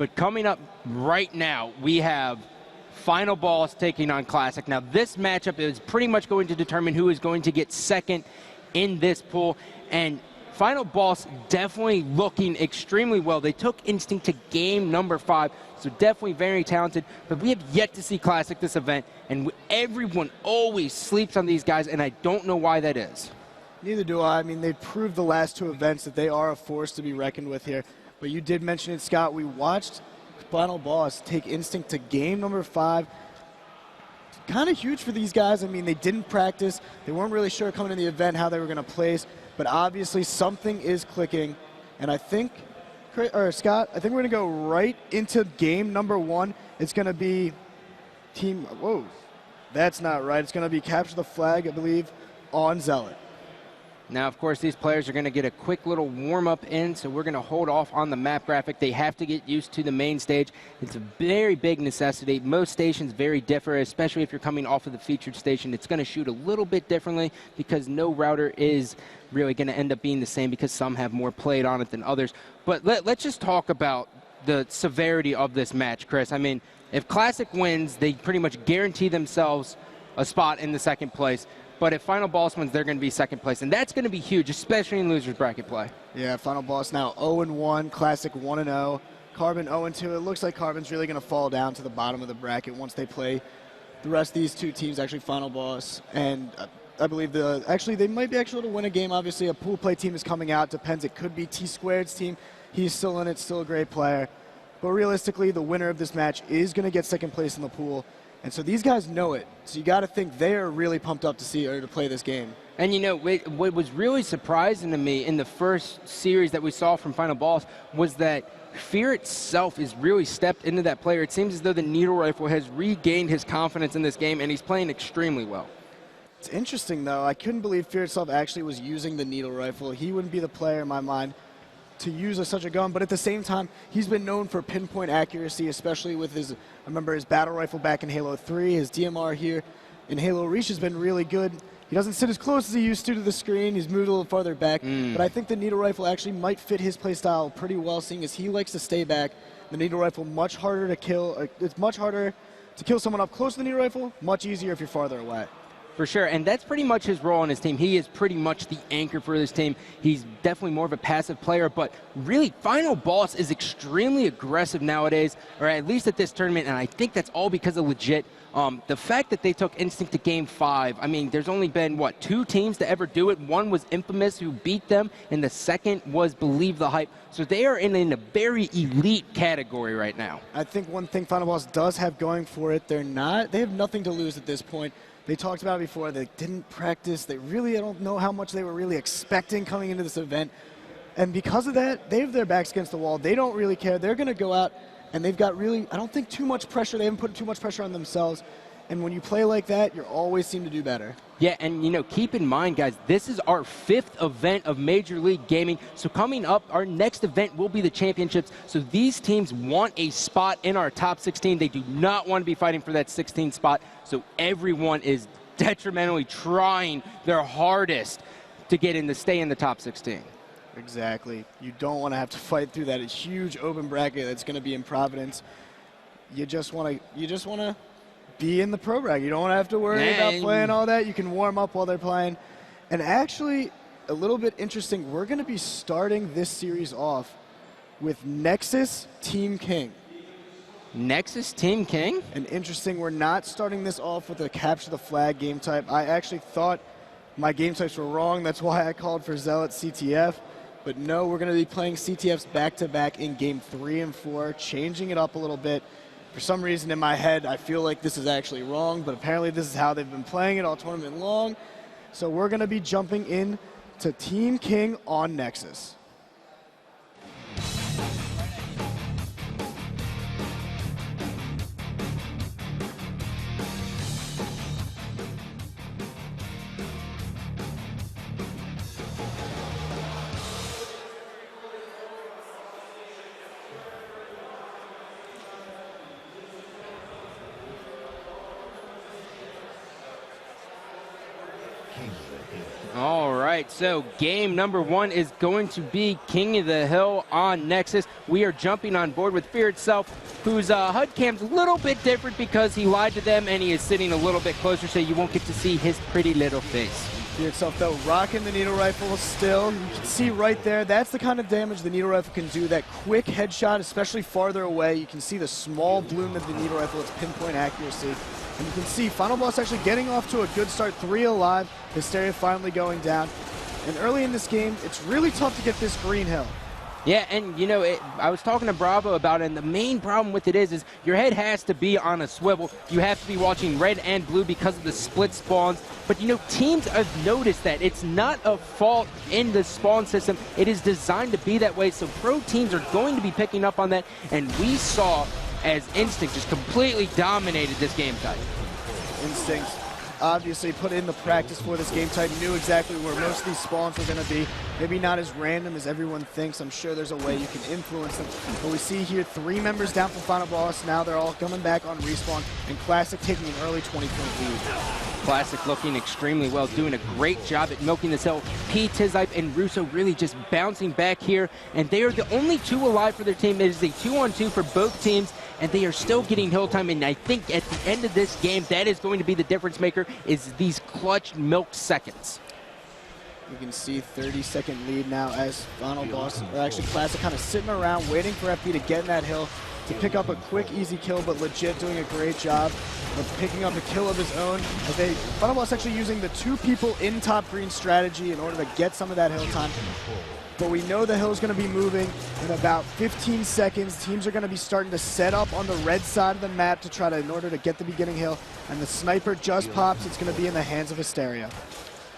But coming up right now, we have Final Boss taking on Classic. Now, this matchup is pretty much going to determine who is going to get second in this pool. And Final Boss definitely looking extremely well. They took Instinct to game number 5, so definitely very talented. But we have yet to see Classic this event, and everyone always sleeps on these guys, and I don't know why that is. Neither do I. I mean, they've proved the last 2 events that they are a force to be reckoned with here. But you did mention it, Scott. We watched Final Boss take Instinct to game number 5. Kind of huge for these guys. I mean, they didn't practice. They weren't really sure coming in the event how they were going to place. But obviously something is clicking. And I think, Scott, I think we're going to go right into game number 1. It's going to be team, whoa, that's not right. It's going to be capture the flag, I believe, on Zealot. Now, of course, these players are going to get a quick little warm-up in, so we're going to hold off on the map graphic. They have to get used to the main stage. It's a very big necessity. Most stations very differ, especially if you're coming off of the featured station. It's going to shoot a little bit differently because no router is really going to end up being the same because some have more played on it than others. But let's just talk about the severity of this match, Chris. I mean, if Classic wins, they pretty much guarantee themselves a spot in the second place. But if Final Boss wins, they're going to be second place. And that's going to be huge, especially in losers bracket play. Yeah, Final Boss now 0-1, Classic 1-0, Carbon 0-2. It looks like Carbon's really going to fall down to the bottom of the bracket once they play the rest of these 2 teams, actually Final Boss. And I believe they might be actually able to win a game. Obviously, a pool play team is coming out. Depends. It could be T-Squared's team. He's still in it, still a great player. But realistically, the winner of this match is going to get second place in the pool. And so these guys know it. So you got to think they are really pumped up to see or to play this game. And you know, what was really surprising to me in the first series that we saw from Final Boss was that Fear itself has really stepped into that player. It seems as though the Needle Rifle has regained his confidence in this game, and he's playing extremely well. It's interesting, though. I couldn't believe Fear itself actually was using the Needle Rifle. He wouldn't be the player in my mind to use such a gun, but at the same time, he's been known for pinpoint accuracy, especially with his, I remember his battle rifle back in Halo 3, his DMR here in Halo Reach has been really good. He doesn't sit as close as he used to the screen, he's moved a little farther back, but I think the Needle Rifle actually might fit his playstyle pretty well, seeing as he likes to stay back. The Needle Rifle, much harder to kill, it's much harder to kill someone up close to the Needle Rifle, much easier if you're farther away. For sure, and that's pretty much his role on his team. He is pretty much the anchor for this team. He's definitely more of a passive player, but really, Final Boss is extremely aggressive nowadays, or at least at this tournament, and I think that's all because of Legit. The fact that they took Instinct to Game 5, I mean, there's only been, what, 2 teams to ever do it? One was Infamous, who beat them, and the second was Believe the Hype. So they are in a very elite category right now. I think one thing Final Boss does have going for it, they have nothing to lose at this point. They talked about it before. They didn't practice. I don't know how much they were really expecting coming into this event. And because of that, they have their backs against the wall. They don't really care. They're going to go out, and they've got really, I don't think, too much pressure. They haven't put too much pressure on themselves. And when you play like that, you always seem to do better. Yeah, and you know, keep in mind, guys, this is our 5th event of Major League Gaming. So coming up, our next event will be the championships. So these teams want a spot in our top 16. They do not want to be fighting for that 16th spot. So everyone is detrimentally trying their hardest to get in to stay in the top 16. Exactly. You don't want to have to fight through that huge open bracket that's going to be in Providence. You just want to be in the pro bracket. You don't want to have to worry about playing all that. You can warm up while they're playing. And actually, a little bit interesting, we're going to be starting this series off with Nexus Team King. Nexus Team King? And interesting, we're not starting this off with a capture the flag game type. I actually thought my game types were wrong. That's why I called for Zealot CTF. But no, we're going to be playing CTFs back-to-back in game 3 and 4, changing it up a little bit. For some reason in my head, I feel like this is actually wrong, but apparently this is how they've been playing it all tournament long. So we're going to be jumping in to Team King on Nexus. All right, so game number 1 is going to be King of the Hill on Nexus. We are jumping on board with Fear itself, whose HUD cam's a little bit different because he lied to them and he is sitting a little bit closer, so you won't get to see his pretty little face. Fear itself, though, rocking the needle rifle still. You can see right there, that's the kind of damage the needle rifle can do. That quick headshot, especially farther away. You can see the small bloom of the needle rifle, its pinpoint accuracy. And you can see Final Boss actually getting off to a good start, 3 alive. Hysteria finally going down. And early in this game, it's really tough to get this green hill. Yeah, and you know, I was talking to Bravo about it, and the main problem with it is your head has to be on a swivel. You have to be watching red and blue because of the split spawns. But you know, teams have noticed that it's not a fault in the spawn system. It is designed to be that way, so pro teams are going to be picking up on that. And we saw as Instinct just completely dominated this game type. Instinct obviously put in the practice for this game type, knew exactly where most of these spawns were going to be. Maybe not as random as everyone thinks. I'm sure there's a way you can influence them. But we see here 3 members down from Final Boss. Now they're all coming back on respawn, and Classic taking an early 20-point lead. Classic looking extremely well, doing a great job at milking this hill. T-Tizype and Russo really just bouncing back here, and they are the only 2 alive for their team. It is a 2-on-2 for both teams, and they are still getting hill time, and I think at the end of this game, that is going to be the difference maker, is these clutch milked seconds. You can see 30-second lead now as Final Boss, or actually Classic, kind of sitting around waiting for FB to get in that hill to pick up a quick, easy kill, but legit doing a great job of picking up a kill of his own. As Final Boss actually using the 2 people in top green strategy in order to get some of that hill time. But we know the hill's going to be moving in about 15 seconds. Teams are going to be starting to set up on the red side of the map to try to, in order to get the beginning hill. And the sniper just pops. It's going to be in the hands of Hysteria.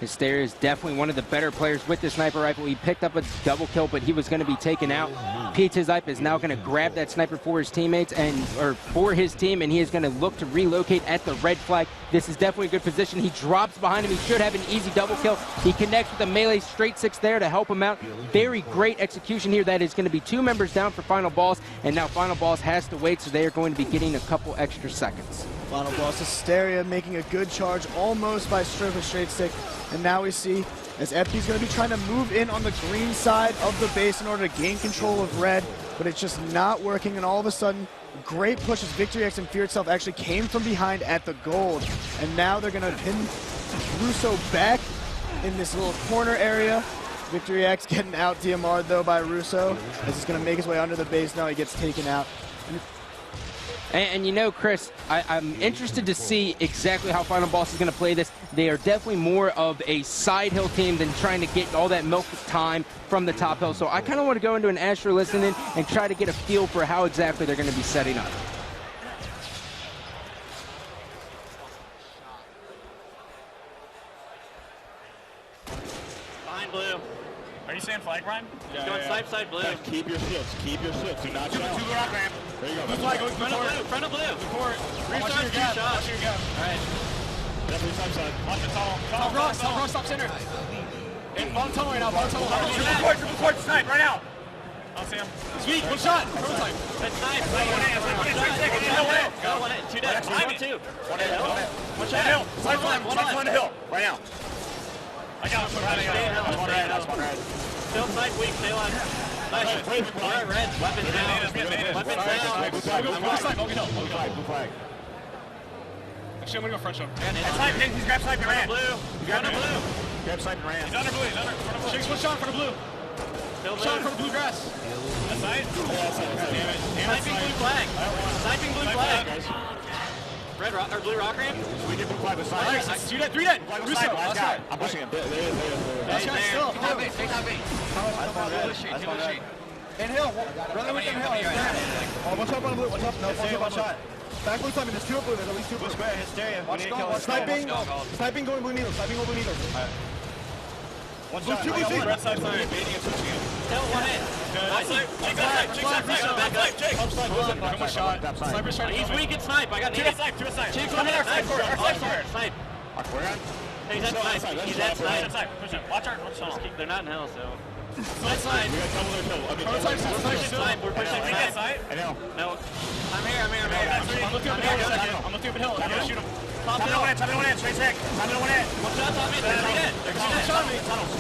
Hysteria is definitely one of the better players with the sniper rifle. He picked up a double kill, but he was going to be taken out. T-Tizype is now going to grab that sniper for his teammates or for his team, and he is going to look to relocate at the red flag. This is definitely a good position. He drops behind him. He should have an easy double kill. He connects with a melee straight 6 there to help him out. Very great execution here. That is going to be 2 members down for Final Boss, and now Final Boss has to wait, so they are going to be getting a couple extra seconds. Final Boss Hysteria making a good charge almost by stroke of straight stick. And now we see as FP's going to be trying to move in on the green side of the base in order to gain control of red, but it's just not working. And all of a sudden, great push as Victory X and Fear itself actually came from behind at the gold. And now they're going to pin Russo back in this little corner area. Victory X getting out DMR'd though by Russo as he's going to make his way under the base. Now he gets taken out. And you know, Chris, I'm interested to see exactly how Final Boss is going to play this. They are definitely more of a side hill team than trying to get all that milk time from the top hill. So I kind of want to go into an Astro listening and try to get a feel for how exactly they're going to be setting up. Behind blue. Are you saying flag rhyme? Yeah, going side blue. Guys, keep your ships. Keep your ships. Do not shout. To the rock ramp. There you go. Blue flag, going Front of blue. Front of blue. Before. Restart, 2 shots. Watch your gap. All right. Definitely top side. Watch the tunnel. Top rock, stop center. In bottom tunnel right now, bottom tunnel. Triple court, snipe right now. I'll see him. Sweet, one shot. Prototype. That's nice. Go. 1 hit. 2 dead. 1 2. 1 hit. 1 shot. Hill. Snipe One on the hill. Right now. I got him. That's one red. Still snipe weak. Stay alive. Nice. All right, red. Weapons down. Weapons down. Blue flag. Blue flag. Actually, I'm gonna go front show. Snipe. He's grab snipe and ran. Blue. Front of blue. Grab side and ran. He's under blue. He's under front of blue. Shakes one shot in front of blue. Still Shot in blue. front of blue grass. That's side. Sniping blue flag. Sniping blue flag. Red rock or blue rock ramp. We get blue flag beside. Nice. 2 dead. 3 dead. Russo. Last guy. I'm pushing him. There he is. Last guy still. In hill, rather with him hill. One shot on blue, one shot. No, one shot. Back blue side, there's 2 blue, there's at least 2 blue. Square, Hysteria. Sniping going blue needle, sniping over needle. One shot. 2 blue seat. Red side, sorry. Baiting and switching in. Still 1 hit. Nice. Jake side. One shot. Sniper's trying to He's weak at snipe. I got to needed. the side. Cheeks 1 hit. Snipe. Aquarian. He's at snipe. He's at snipe. Push him. Watch our tunnel. They're not in hell, so. That side. We got double their kill. Okay. Prototype Snipe. We're pushing Take that snipe. side. I know. No. I'm here. I'm looking up at hill. I'm looking up at hill. I'm gonna shoot him. Top middle in, straight sick. Top middle in. One shot, top mid. They're dead. One shot me. Tunnels.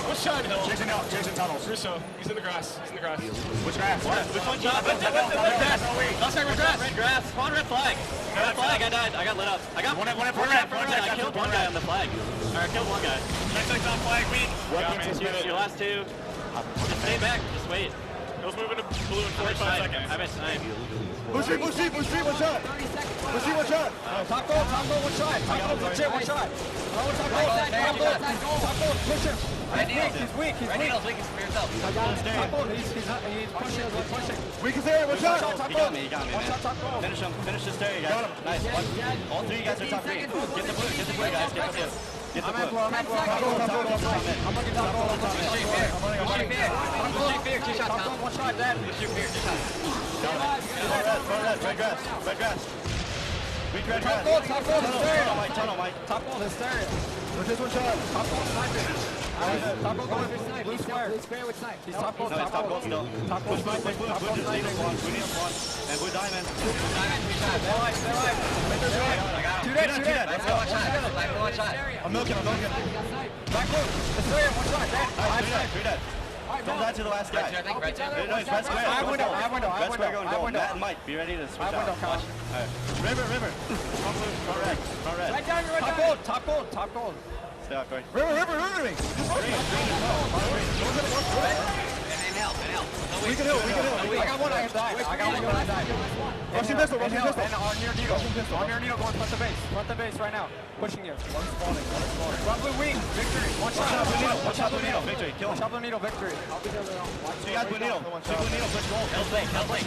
One shot, Hill. Chasing tunnels. Russo, he's in the grass. He's in the grass. Which grass? Which one shot? Red grass. Red grass. Spawn red flag. Red flag, I died. I got lit up. I got one red. I killed one guy on the flag. I killed one guy. Next like top flag, weak. Your last two. Just stay back. Just wait. Hill's moving to blue in 45 seconds. I missed snipe. Push three, one shot. Push three, one shot. Top goal, one shot. Top goal, legit, one shot. Top goal, push him. He's weak. Red needle's weak. Top goal, he's pushing. Weak is there, one shot. Top goal. He got me, One shot, top goal. Finish him. Finish this area, guys. Nice. All three of you guys are top three. Get the blue, guys. Get the blue. Get the blue. I'm looking top goal. Top goal, one shot, dead. Red grass. Weak red grass. Top goal, hysteria. Tunnel, Mike. Top goal, hysteria. There's one shot. Top goal, sniping. Top goal going blue square. He's top goal, Top goal still. Top goal sniping. Top goal sniping. We need one. And blue diamond. They're alive. Two dead. One shot. I'm milking. Back blue. Hysteria, one shot. Dead. Three dead. Don't die to the last guy. No, he's red square. I have window. Red square going gold. Matt and Mike, be ready to switch out. Alright. River. Front red. Top gold. Stay out, Corey. River. We can hill. I got one, I died. Rushing pistol. And on near needle going front the base right now. Pushing you. One spawning. Front blue wing, victory. One shot blue needle, victory. Kill him. One shot blue needle, victory. Two guys blue needle. Push gold. Hell blue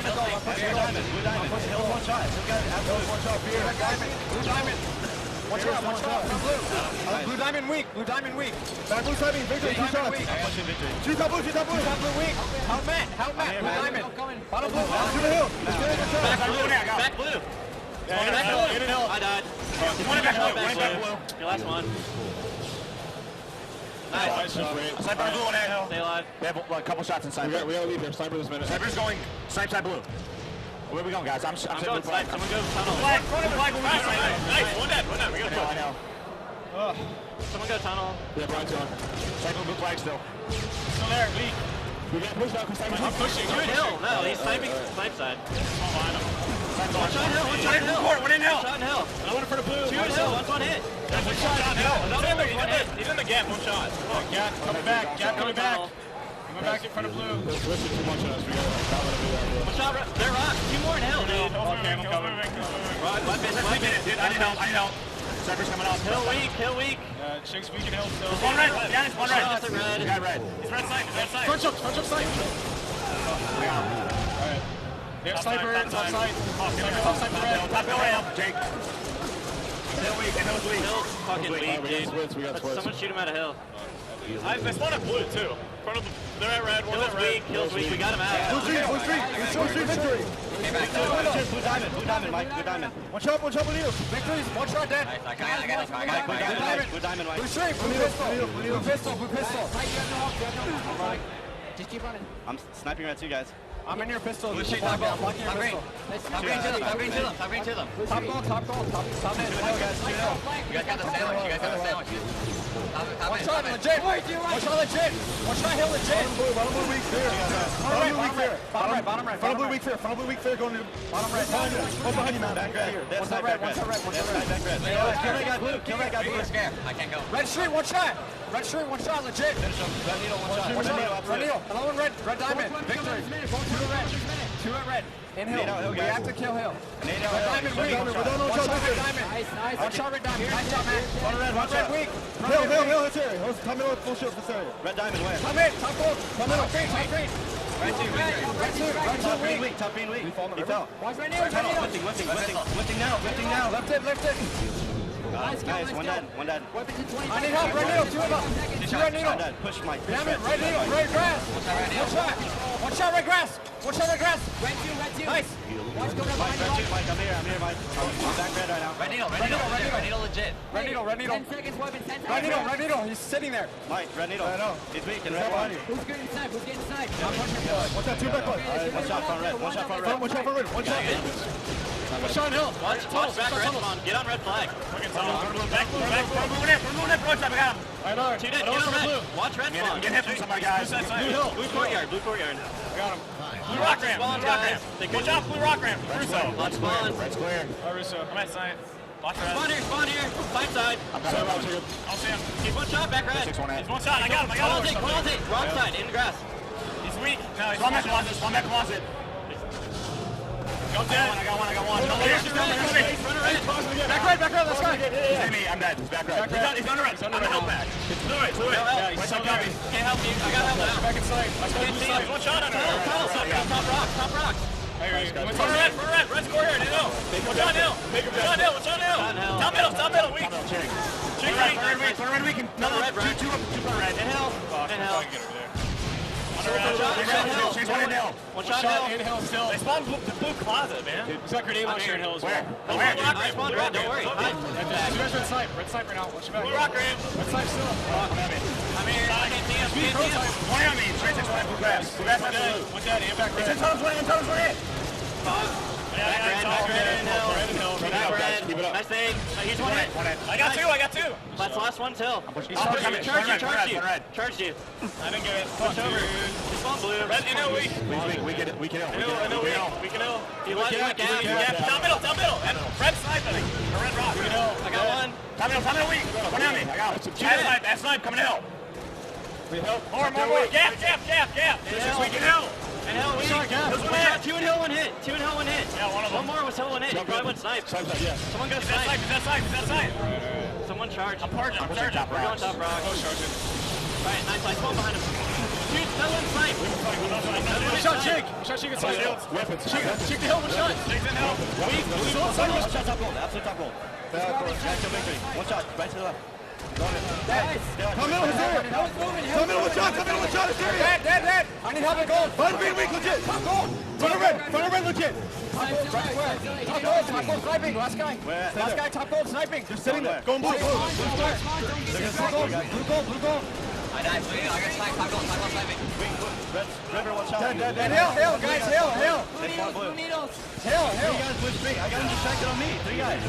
diamond. Hill one shot. Two guys absolutely one shot. Blue diamond. One shot. Front blue. Blue diamond weak. Back blue sniping, victory. Two shots. Pushing victory. Shoot top blue weak. Help Matt. Blue diamond. Bottom blue. To the hill. Back blue. I died. Back blue. Your last one. Nice. Sniper blue on that hill. Stay alive. We have a couple shots inside. We gotta leave here. Sniper this minute. Sniper's going. Snipe side blue. Where are we going, guys? I'm going snipe. Someone go tunnel. Flag. Nice. One dead. We got I know. Someone go tunnel. Yeah, Brian's going. Sniper blue flag still. Still there, weak. We got pushed out because I'm pushing. Two in hill. No, he's sniping snipe side. One shot hill. One in hill. One in hill. Shot in hill. I want it for the blue. Two in hill. One's one hit. One shot hill. He's in the gap. One shot. Gap coming back. Coming back in front of blue. Listen too much of us. We gotta One shot. They're rock. Two more in hill, dude. Okay, I'm coming. Dude, I need help. Sniper's coming out. Hill weak. Chink's weak and hill still. One red. Just a red. We got red. He's red side. Front choke side. Alright. There's sniper. Top side. Top side red. Top hill. Jake. Hill weak. Hill's fucking weak, We got dude. splits. Someone shoot him out of hill. They spawned at blue too. Front of the, they're at red. One's at red. Hill's weak. We got him out. Blue street, victory. Blue diamond, Mike. Blue diamond. One shot blue needle. Victory, one shot dead. I got it. Blue diamond, Mike. Blue street, blue pistol. Just keep running. I'm sniping red too, guys. I'm in your pistol. Blue sheet, I'm top blocking your pistol. Top green to them. Top green to them. Top goal. Top mid. You guys got the sandwich. One shot legit. One shot hill legit. Bottom blue weak fear. Bottom right. Front of blue weak fear going to bottom right. One behind you, man. Back red. One shot red. Kill that guy blue. I can't go. Red street, one shot. One shot, legit. Red needle, one shot. Red needle. Another one red. Red diamond. Victory. Two at red. In hill. We have to kill hill. Red diamond weak. One shot red diamond. One shot red diamond. Nice shot, man. One red weak. Hill, this area. Come in with full shield this area. Red diamond, where? Come in, top gold. Come in, top green. Red two weak. Top green weak. He fell. Watch right now. Lifting now. Lift it. Nice. One dead. Weapons in 20 I need help, red needle, two of them. Two red needle. One dead. Push Mike. Damn it, red needle, red grass. One shot, red grass. Red two. Nice. Watch go down behind you. Mike, I'm here, Mike. I'm back red right now. Red needle legit. Red needle. 10 seconds, weapon, 10 seconds. Red needle, he's sitting there. Mike, red needle. I know. He's weak and red one. Who's getting sniped? One shot, two back left. One shot front red. One shot front red. One shot. Push on hill. Watch back red spawn. Get on red flag. Fucking tunnel. Back, moving in. Front side, I got him. I know. Two dead. Get on red. Watch red spawn. Get hit from somebody, guys. Blue hill. Blue courtyard. Blue courtyard. I got him. Blue rock ramp. Spawn, Blue rock guys. ramp. Watch out, blue rock ramp. Russo. Watch spawn. Red's clear. Russo. I'm at side. Watch red. Spawn here. Side side. I'll see him. He's one shot. Back red. He's one shot. I got him. Call take. Wrong side. In the grass. He's weak. No, he's Spawn back closet. Go dead. I got one. Run red. Back red, let's go. He's in me. I'm dead. He's back right. He's under it. I'm a help back. Blue it. Yeah, Right side copy. Can't help you. I got help now. Back inside. Can't see him. One shot under it. Top rocks. For red. Red's score here. No. Watch on hill. Watch on hill. Top middle. Weak. Check red weak. Another red. Two red. Inhale. She's one in hill. One shot hill. Inhale still. They spawned the blue closet, man. He's got grenade launcher in hill as well. I spawned red. Don't worry. You guys red sniper now. Watch your back. Blue rock ramp. Red sniper still. I'm here. I can't see him. One on me. Straight 6 blue grass. Blue grass. One dead. And back red. It's in tunnels. Back red. Keep it up. Nice thing. He's one hit. I got two. That's the last one till. Charged you. I didn't get it. Push over. He spawned blue. Red in hill weak. We can hill. We can hill. He let gap. Down middle. And red side, buddy. Or red rock. I got one. Top middle weak. One on me. I got him. That snipe coming hill. More. Gap. This is we can hill. And hill, we shot. Two and hill, one hit. Yeah, one of them. One more was hill, one hit. He probably went snipe. Someone go snipe. Is that side? Someone charge. I'm charging. We're going top rock. Right, nice. Spawn behind him. Shoot, no one snipe. One shot Chig inside. Chig the hill, one shot. Chig's in hill. One shot top gold. Absolute top gold. Victory. One shot. Right to the left. Come middle, he's there. Come middle, one shot. It's there. Dead. I need help at gold. Find me weak, legit. Top gold. Front of red, legit. Top gold sniping. Last guy, top gold sniping. Just sitting there. Going blue. Blue gold. I died. I got sniped. Top gold sniping. River, one shot. Dead. Hill, guys. Hill. Hill. Three guys, blue street. I got him distracted on me. 3 guys.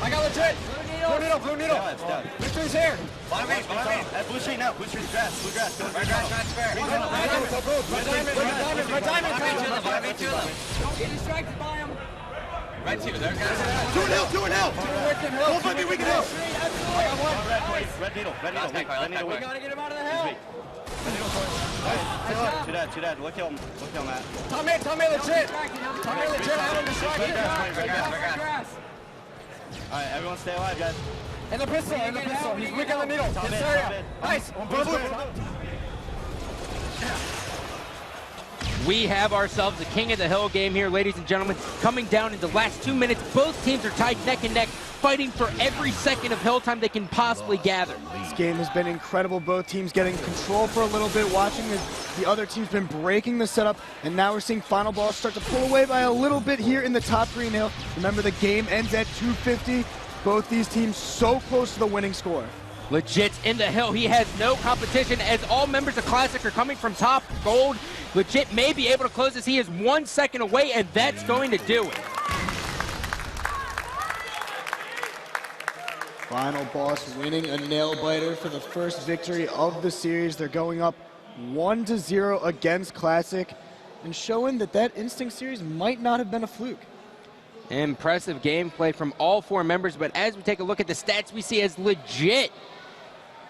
I got legit. Blue needle. Yeah, it's dead. Victory's here. Follow me. At blue street now. Blue street's grass. Blue grass. Red diamond. Don't get distracted by him. Right two. There, guys. Two and hill. Don't find me weak in hill. Red needle. We gotta get him out of the hell. Two dead. Look him, Matt. Tommy legit. I have him distracted. Grass. Alright, everyone stay alive, guys. And the pistol. He's weak on the needle. This area. Nice. We have ourselves a King of the Hill game here, ladies and gentlemen. Coming down in the last 2 minutes, both teams are tied neck and neck, fighting for every second of hill time they can possibly gather. This game has been incredible. Both teams getting control for a little bit, watching as the other team's been breaking the setup, and now we're seeing Final Ball start to pull away by a little bit here in the top green hill. Remember, the game ends at 250. Both these teams so close to the winning score. Legit's in the hill. He has no competition as all members of Classic are coming from top gold. Legit may be able to close this. He is 1 second away, and that's going to do it. Final Boss winning a nail-biter for the first victory of the series. They're going up 1-0 against Classic and showing that Instinct series might not have been a fluke. Impressive gameplay from all 4 members, but as we take a look at the stats, we see as Legit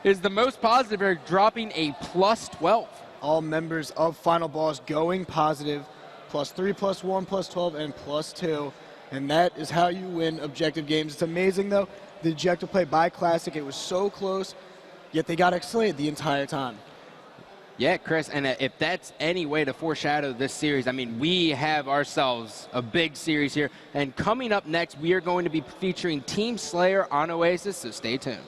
is the most positive here, dropping a +12. All members of Final Boss going positive, +3, +1, +12, and +2. And that is how you win objective games. It's amazing, though, the objective play by Classic. It was so close, yet they got X-Slayed the entire time. Yeah, Chris, and if that's any way to foreshadow this series, I mean, we have ourselves a big series here. And coming up next, we are going to be featuring Team Slayer on Oasis, so stay tuned.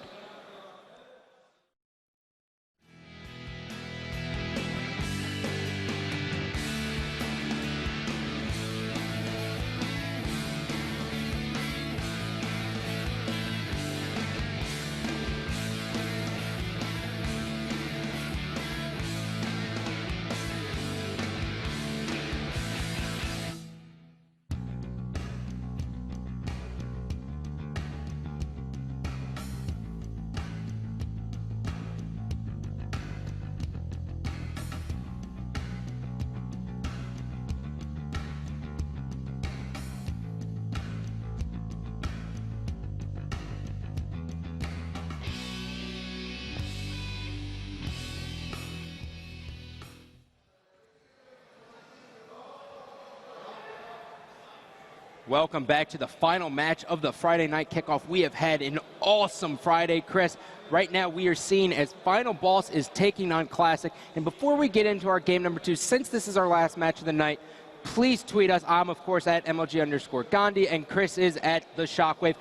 Welcome back to the final match of the Friday night kickoff. We have had an awesome Friday, Chris. Right now we are seeing as Final Boss is taking on Classic. And before we get into our game number 2, since this is our last match of the night, please tweet us. I'm, of course, at MLG_Gandhi, and Chris is at The Shockwave.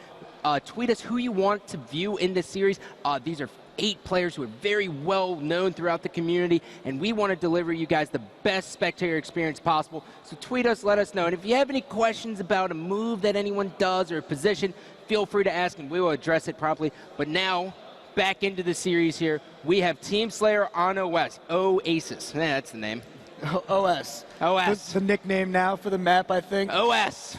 Tweet us who you want to view in this series. These are 8 players who are very well known throughout the community, and we want to deliver you guys the best spectator experience possible. So tweet us, let us know. And if you have any questions about a move that anyone does or a position, feel free to ask and we will address it properly. But now, back into the series here, we have Team Slayer on OS. Oasis. Yeah, that's the name. OS. OS. The nickname now for the map, I think. OS.